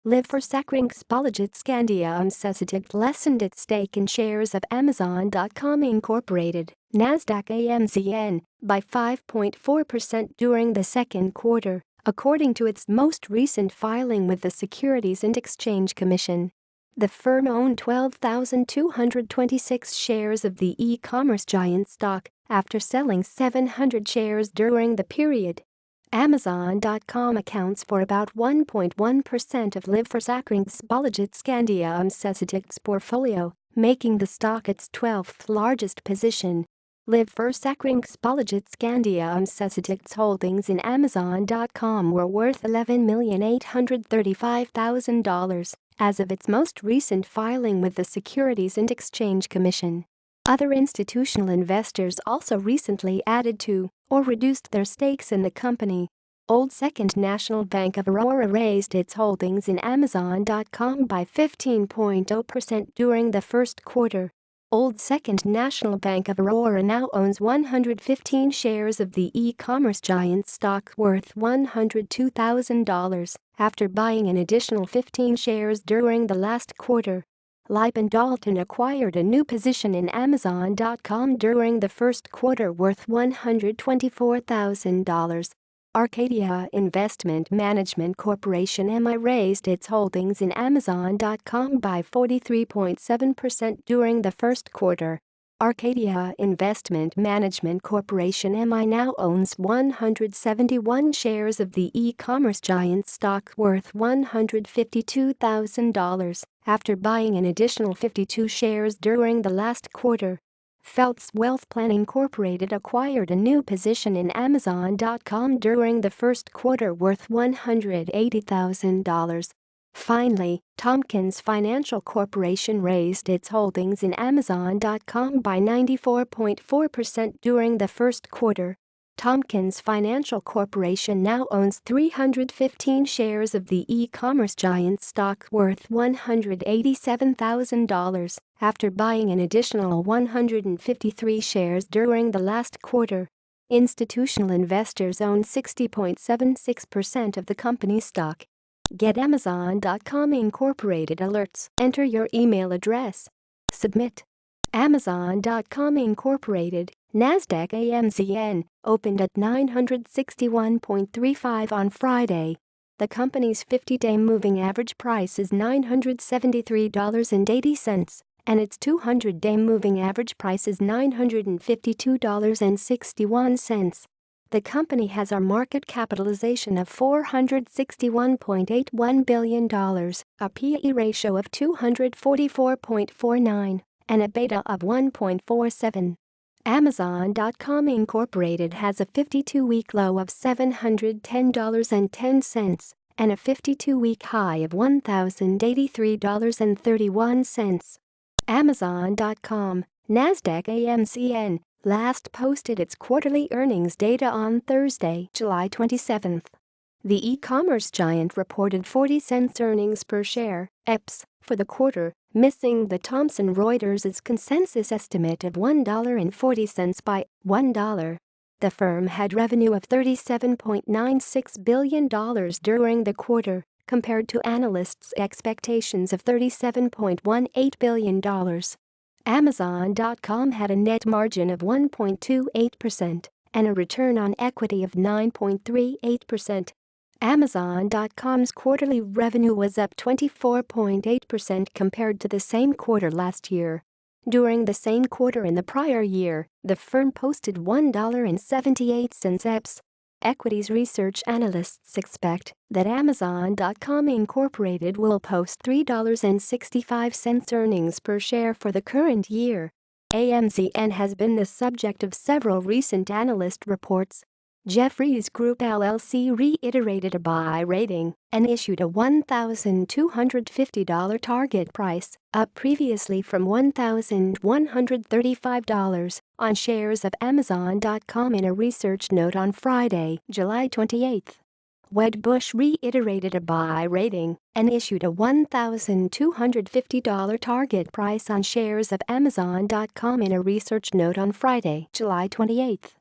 Livforsakringsbolaget Skandia Omsesidigt lessened its stake in shares of AMZN Incorporated, NASDAQ AMZN, by 5.4% during the second quarter, according to its most recent filing with the Securities and Exchange Commission. The firm owned 12,226 shares of the e-commerce giant stock after selling 700 shares during the period. AMZN.com accounts for about 1.1% of Livforsakringsbolaget Skandia Omsesidigt's portfolio, making the stock its 12th largest position. Livforsakringsbolaget Skandia Omsesidigt's holdings in AMZN.com were worth $11,835,000 as of its most recent filing with the Securities and Exchange Commission. Other institutional investors also recently added to or reduced their stakes in the company. Old Second National Bank of Aurora raised its holdings in AMZN.com by 15.0% during the first quarter. Old Second National Bank of Aurora now owns 115 shares of the e-commerce giant stock worth $102,000 after buying an additional 15 shares during the last quarter. Lipe & Dalton acquired a new position in AMZN.com during the first quarter worth $124,000. Arcadia Investment Management Corporation (MI) raised its holdings in AMZN.com by 43.7% during the first quarter. Arcadia Investment Management Corporation (MI) now owns 171 shares of the e-commerce giant stock worth $152,000 after buying an additional 52 shares during the last quarter. Phelps Wealth Plan Incorporated acquired a new position in AMZN.com during the first quarter worth $180,000. Finally, Tompkins Financial Corporation raised its holdings in AMZN.com by 94.4% during the first quarter. Tompkins Financial Corporation now owns 315 shares of the e-commerce giant stock worth $187,000 after buying an additional 153 shares during the last quarter. Institutional investors own 60.76% of the company's stock. Get AMZN.com Incorporated alerts. Enter your email address. Submit. AMZN.com Incorporated, NASDAQ AMZN, opened at $961.35 on Friday. The company's 50-day moving average price is $973.80, and its 200-day moving average price is $952.61. The company has a market capitalization of $461.81 billion, a P/E ratio of 244.49, and a beta of 1.47. AMZN.com Incorporated has a 52-week low of $710.10 and a 52-week high of $1,083.31. AMZN.com, NASDAQ AMZN, last posted its quarterly earnings data on Thursday, July 27. The e-commerce giant reported 40 cents earnings per share, EPS, for the quarter, missing the Thomson Reuters' consensus estimate of $1.40 by $1. The firm had revenue of $37.96 billion during the quarter, compared to analysts' expectations of $37.18 billion. AMZN.com had a net margin of 1.28% and a return on equity of 9.38%. AMZN.com's quarterly revenue was up 24.8% compared to the same quarter last year. During the same quarter in the prior year, the firm posted $1.78 EPS. Equities research analysts expect that AMZN.com Incorporated will post $3.65 earnings per share for the current year. AMZN has been the subject of several recent analyst reports. Jefferies Group LLC reiterated a buy rating and issued a $1,250 target price, up previously from $1,135, on shares of AMZN.com in a research note on Friday, July 28. Wedbush reiterated a buy rating and issued a $1,250 target price on shares of AMZN.com in a research note on Friday, July 28.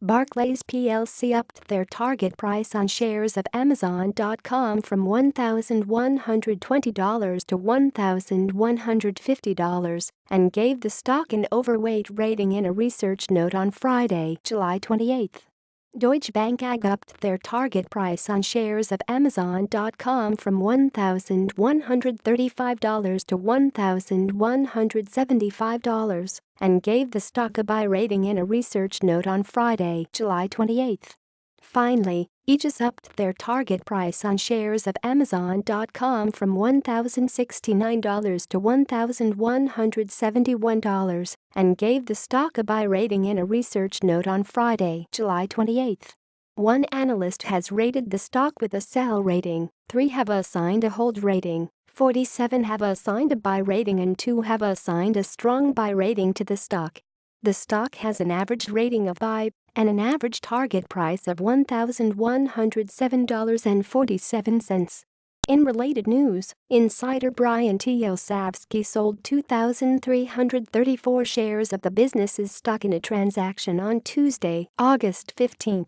Barclays plc upped their target price on shares of Amazon.com from $1,120 to $1,150 and gave the stock an overweight rating in a research note on Friday, July 28. Deutsche Bank upped their target price on shares of Amazon.com from $1,135 to $1,175 and gave the stock a buy rating in a research note on Friday, July 28. Finally, Aegis upped their target price on shares of Amazon.com from $1,069 to $1,171 and gave the stock a buy rating in a research note on Friday, July 28. One analyst has rated the stock with a sell rating, 3 have assigned a hold rating, 47 have assigned a buy rating and 2 have assigned a strong buy rating to the stock. The stock has an average rating of buy and an average target price of $1,107.47. In related news, insider Brian T. Olszewski sold 2,334 shares of the business's stock in a transaction on Tuesday, August 15.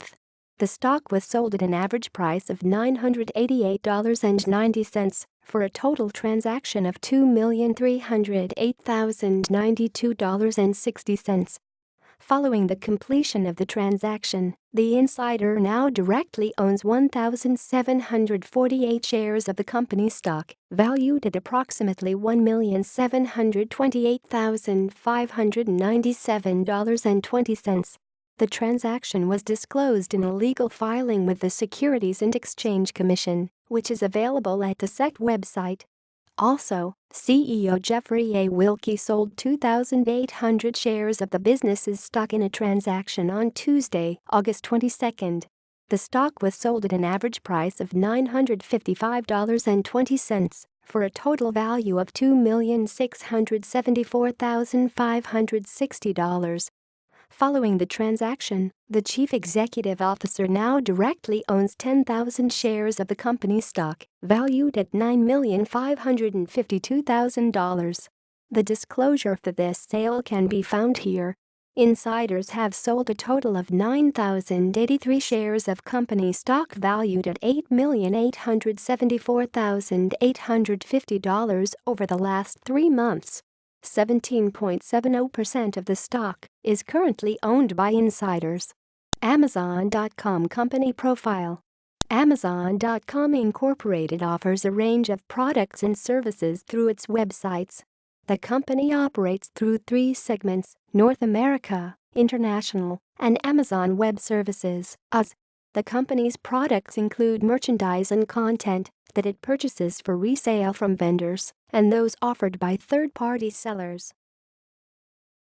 The stock was sold at an average price of $988.90 for a total transaction of $2,308,092.60. Following the completion of the transaction, the insider now directly owns 1,748 shares of the company's stock, valued at approximately $1,728,597.20. The transaction was disclosed in a legal filing with the Securities and Exchange Commission, which is available at the SEC website. Also, CEO Jeffrey A. Wilkie sold 2,800 shares of the business's stock in a transaction on Tuesday, August 22. The stock was sold at an average price of $955.20 for a total value of $2,674,560. Following the transaction, the chief executive officer now directly owns 10,000 shares of the company's stock, valued at $9,552,000. The disclosure for this sale can be found here. Insiders have sold a total of 9,083 shares of company stock valued at $8,874,850 over the last 3 months. 17.70% of the stock is currently owned by insiders. Amazon.com company profile. Amazon.com Incorporated offers a range of products and services through its websites. The company operates through 3 segments: North America, International, and Amazon Web Services, AMZN. The company's products include merchandise and content that it purchases for resale from vendors and those offered by third-party sellers.